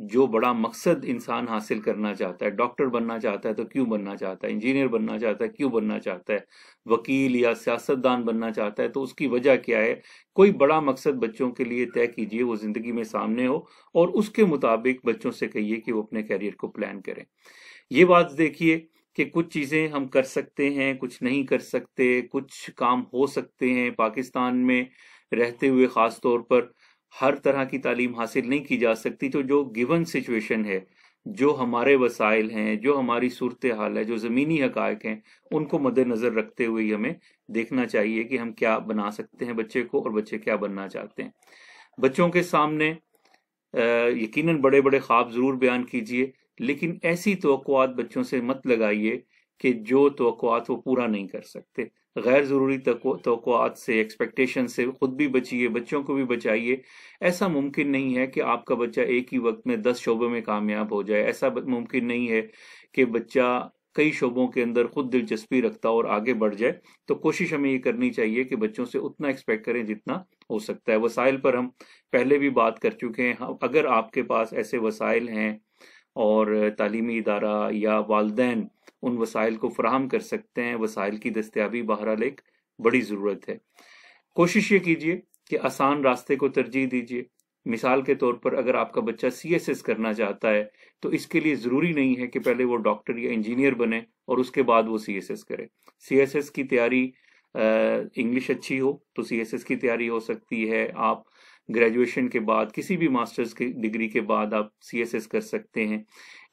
جو بڑا مقصد انسان حاصل کرنا چاہتا ہے، ڈاکٹر بننا چاہتا ہے تو کیوں بننا چاہتا ہے، انجینئر بننا چاہتا ہے کیوں بننا چاہتا ہے، وکیل یا سیاستدان بننا چاہتا ہے تو اس کی وجہ کیا ہے، کوئی بڑا مقصد بچوں کے لیے طے کیجئے، وہ زندگی میں سامنے ہو، اور اس کے مطابق بچوں سے کہیے کہ وہ اپنے کیریئر کو پلان کریں۔ یہ بات دیکھیے کہ کچھ چیزیں ہم کر سکتے ہیں، کچھ نہیں کر سکتے، کچھ کام ہو سکتے ہیں۔ پاکستان میں رہتے ہوئے خاص طور پر ہر طرح کی تعلیم حاصل نہیں کی جا سکتی، تو جو گیون سچویشن ہے، جو ہمارے وسائل ہیں، جو ہماری صورتحال ہے، جو زمینی حقائق ہیں، ان کو مد نظر رکھتے ہوئے ہی ہمیں دیکھنا چاہیے کہ ہم کیا بنا سکتے ہیں بچے کو، اور بچے کیا بننا چاہتے ہیں۔ بچوں کے سامنے یقیناً بڑے بڑے خواب ضرور بیان کیجئے، لیکن ایسی توقعات بچوں سے مت لگائیے کہ جو توقعات وہ پورا نہیں کر سکتے۔ غیر ضروری توقعات سے، ایکسپیکٹیشن سے خود بھی بچیے، بچوں کو بھی بچائیے۔ ایسا ممکن نہیں ہے کہ آپ کا بچہ ایک ہی وقت میں 10 شعبوں میں کامیاب ہو جائے، ایسا ممکن نہیں ہے کہ بچہ کئی شعبوں کے اندر خود دلچسپی رکھتا اور آگے بڑھ جائے۔ تو کوشش ہمیں یہ کرنی چاہیے کہ بچوں سے اتنا ایکسپیکٹ کریں جتنا ہو سکتا ہے۔ وسائل پر ہم پہلے بھی بات کر چکے ہیں، اگر آپ کے پاس ایسے وسائل ہیں اور تعلیمی ادارہ یا والدین ان وسائل کو فراہم کر سکتے ہیں، وسائل کی دستیابی بہرحال ایک بڑی ضرورت ہے۔ کوشش یہ کیجئے کہ آسان راستے کو ترجیح دیجئے۔ مثال کے طور پر اگر آپ کا بچہ CSS کرنا چاہتا ہے تو اس کے لیے ضروری نہیں ہے کہ پہلے وہ ڈاکٹر یا انجینئر بنے اور اس کے بعد وہ CSS کرے۔ CSS کی تیاری انگلش اچھی ہو تو CSS کی تیاری ہو سکتی ہے۔ آپ گریجویشن کے بعد کسی بھی ماسٹرز کی ڈگری کے بعد آپ CSS کر سکتے ہیں۔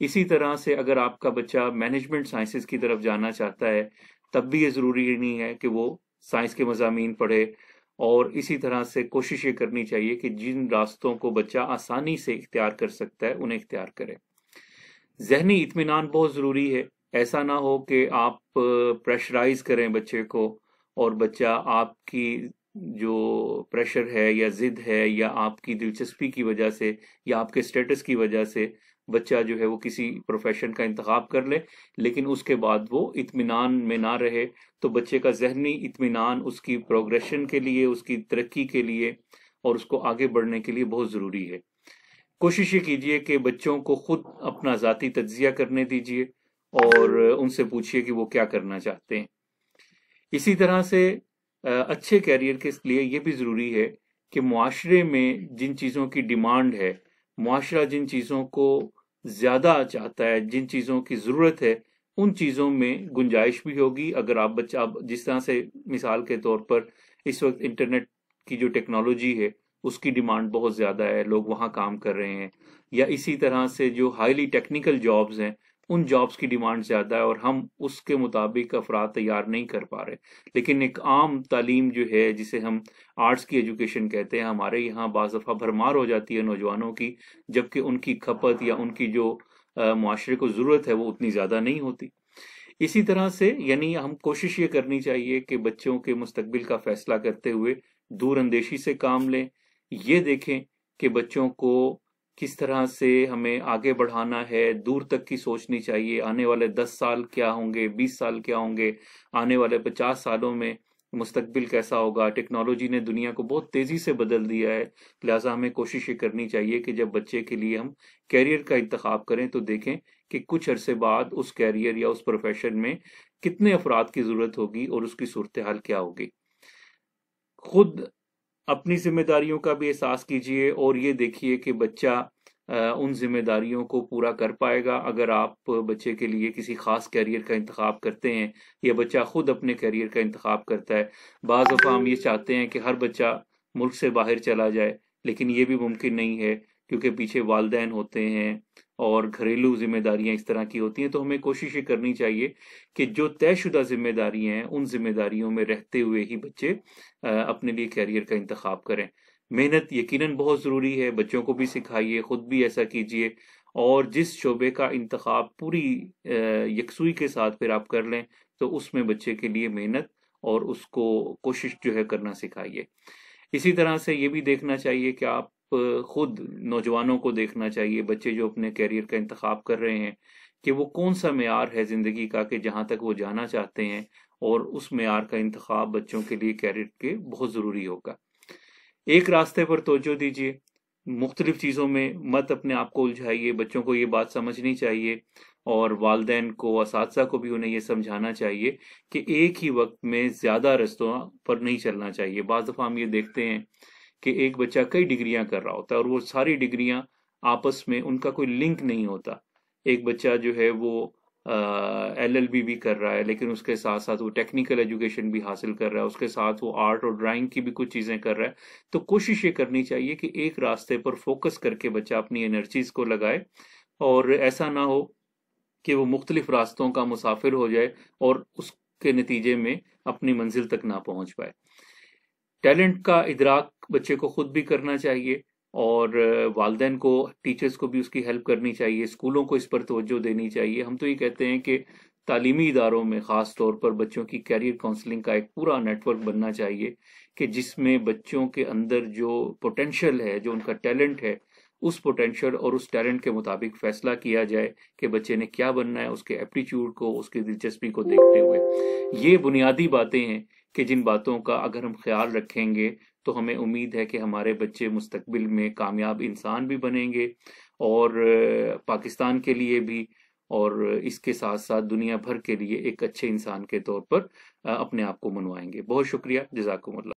اسی طرح سے اگر آپ کا بچہ مینجمنٹ سائنسز کی طرف جانا چاہتا ہے تب بھی یہ ضروری نہیں ہے کہ وہ سائنس کے مضامین پڑھے، اور اسی طرح سے کوشش یہ کرنی چاہیے کہ جن راستوں کو بچہ آسانی سے اختیار کر سکتا ہے انہیں اختیار کرے۔ ذہنی اطمینان بہت ضروری ہے۔ ایسا نہ ہو کہ آپ پریشرائز کریں بچے کو، اور بچہ آپ کی جو پریشر ہے یا ضد ہے یا آپ کی دلچسپی کی وجہ سے یا آپ کے سٹیٹس کی وجہ سے بچہ جو ہے وہ کسی پروفیشن کا انتخاب کر لے، لیکن اس کے بعد وہ اطمینان میں نہ رہے۔ تو بچے کا ذہنی اطمینان اس کی پروگریشن کے لیے، اس کی ترقی کے لیے اور اس کو آگے بڑھنے کے لیے بہت ضروری ہے۔ کوشش یہ کیجئے کہ بچوں کو خود اپنا ذاتی تجزیہ کرنے دیجئے اور ان سے پوچھئے کہ وہ کیا کرنا چاہتے ہیں۔ اسی طرح سے اچھے کیریئر کے لیے یہ بھی ضروری ہے کہ معاشرے میں جن چیزوں کی ڈیمانڈ ہے، معاشرہ جن چیزوں کو زیادہ چاہتا ہے، جن چیزوں کی ضرورت ہے، ان چیزوں میں گنجائش بھی ہوگی۔ اگر آپ بچہ جس طرح سے مثال کے طور پر اس وقت انٹرنیٹ کی جو ٹیکنالوجی ہے اس کی ڈیمانڈ بہت زیادہ ہے، لوگ وہاں کام کر رہے ہیں، یا اسی طرح سے جو ہائیلی ٹیکنیکل جابز ہیں ان جابز کی ڈیمانڈ زیادہ ہے اور ہم اس کے مطابق افراد تیار نہیں کر پا رہے۔ لیکن ایک عام تعلیم جو ہے جسے ہم آرٹس کی ایجوکیشن کہتے ہیں، ہمارے یہاں بعض دفعہ بھرمار ہو جاتی ہے نوجوانوں کی، جبکہ ان کی کھپت یا ان کی جو معاشرے کو ضرورت ہے وہ اتنی زیادہ نہیں ہوتی۔ اسی طرح سے یعنی ہم کوشش یہ کرنی چاہیے کہ بچوں کے مستقبل کا فیصلہ کرتے ہوئے دور اندیشی سے کام لیں۔ یہ دیکھیں کہ بچوں کو کس طرح سے ہمیں آگے بڑھانا ہے، دور تک کی سوچنی چاہیے۔ آنے والے 10 سال کیا ہوں گے، 20 سال کیا ہوں گے، آنے والے 50 سالوں میں مستقبل کیسا ہوگا۔ ٹیکنالوجی نے دنیا کو بہت تیزی سے بدل دیا ہے، لہٰذا ہمیں کوشش یہ کرنی چاہیے کہ جب بچے کے لیے ہم کیریئر کا انتخاب کریں تو دیکھیں کہ کچھ عرصے بعد اس کیریئر یا اس پروفیشن میں کتنے افراد کی ضرورت ہوگی اور اس کی صورتحال کیا ہوگی۔ خود اپنی ذمہ داریوں کا بھی احساس کیجئے اور یہ دیکھیے کہ بچہ ان ذمہ داریوں کو پورا کر پائے گا۔ اگر آپ بچے کے لیے کسی خاص کیریئر کا انتخاب کرتے ہیں یا بچہ خود اپنے کیریئر کا انتخاب کرتا ہے، بعض دفعہ ہم یہ چاہتے ہیں کہ ہر بچہ ملک سے باہر چلا جائے، لیکن یہ بھی ممکن نہیں ہے کیونکہ پیچھے والدین ہوتے ہیں اور گھریلو ذمہ داریاں اس طرح کی ہوتی ہیں۔ تو ہمیں کوشش یہ کرنی چاہیے کہ جو طے شدہ ذمہ داریاں ہیں ان ذمہ داریوں میں رہتے ہوئے ہی بچے اپنے لیے کیریئر کا انتخاب کریں۔ محنت یقیناً بہت ضروری ہے، بچوں کو بھی سکھائیے، خود بھی ایسا کیجئے، اور جس شعبے کا انتخاب پوری یکسوئی کے ساتھ پھر آپ کر لیں تو اس میں بچے کے لیے محنت اور اس کو کوشش جو ہے کرنا سکھائیے۔ اسی طرح سے یہ بھی دیکھنا چاہیے کہ آپ خود نوجوانوں کو دیکھنا چاہیے، بچے جو اپنے کیریئر کا انتخاب کر رہے ہیں، کہ وہ کون سا معیار ہے زندگی کا کہ جہاں تک وہ جانا چاہتے ہیں، اور اس معیار کا انتخاب بچوں کے لیے کیریئر کے بہت ضروری ہوگا۔ ایک راستے پر توجہ دیجیے، مختلف چیزوں میں مت اپنے آپ کو الجھائیے، بچوں کو یہ بات سمجھنی چاہیے، اور والدین کو، اساتذہ کو بھی انہیں یہ سمجھانا چاہیے کہ ایک ہی وقت میں زیادہ رستوں پر نہیں چلنا چاہیے۔ بعض دفعہ ہم یہ دیکھتے ہیں کہ ایک بچہ کئی ڈگریاں کر رہا ہوتا ہے، اور وہ ساری ڈگریاں آپس میں ان کا کوئی لنک نہیں ہوتا۔ ایک بچہ جو ہے وہ LLB بھی کر رہا ہے، لیکن اس کے ساتھ ساتھ وہ ٹیکنیکل ایجوکیشن بھی حاصل کر رہا ہے، اس کے ساتھ وہ آرٹ اور ڈرائنگ کی بھی کچھ چیزیں کر رہا ہے۔ تو کوشش یہ کرنی چاہیے کہ ایک راستے پر فوکس کر کے بچہ اپنی انرجیز کو لگائے، اور ایسا نہ ہو کہ وہ مختلف راستوں کا مسافر ہو جائے اور اس کے نتیجے میں اپنی منزل تک نہ پہنچ پائے۔ ٹیلنٹ کا ادراک بچے کو خود بھی کرنا چاہیے، اور والدین کو، ٹیچرز کو بھی اس کی ہیلپ کرنی چاہیے، اسکولوں کو اس پر توجہ دینی چاہیے۔ ہم تو یہ کہتے ہیں کہ تعلیمی اداروں میں خاص طور پر بچوں کی کیریئر کاؤنسلنگ کا ایک پورا نیٹ ورک بننا چاہیے، کہ جس میں بچوں کے اندر جو پوٹینشیل ہے، جو ان کا ٹیلنٹ ہے، اس پوٹینشیل اور اس ٹیلنٹ کے مطابق فیصلہ کیا جائے کہ بچے نے کیا بننا ہے، اس کے ایپٹیچیوڈ کو، اس کی دلچسپی کو دیکھتے ہوئے۔ یہ بنیادی باتیں ہیں کہ جن باتوں کا اگر ہم خیال رکھیں گے تو ہمیں امید ہے کہ ہمارے بچے مستقبل میں کامیاب انسان بھی بنیں گے، اور پاکستان کے لیے بھی، اور اس کے ساتھ ساتھ دنیا بھر کے لیے ایک اچھے انسان کے طور پر اپنے آپ کو منوائیں گے۔ بہت شکریہ، جزاکم اللہ۔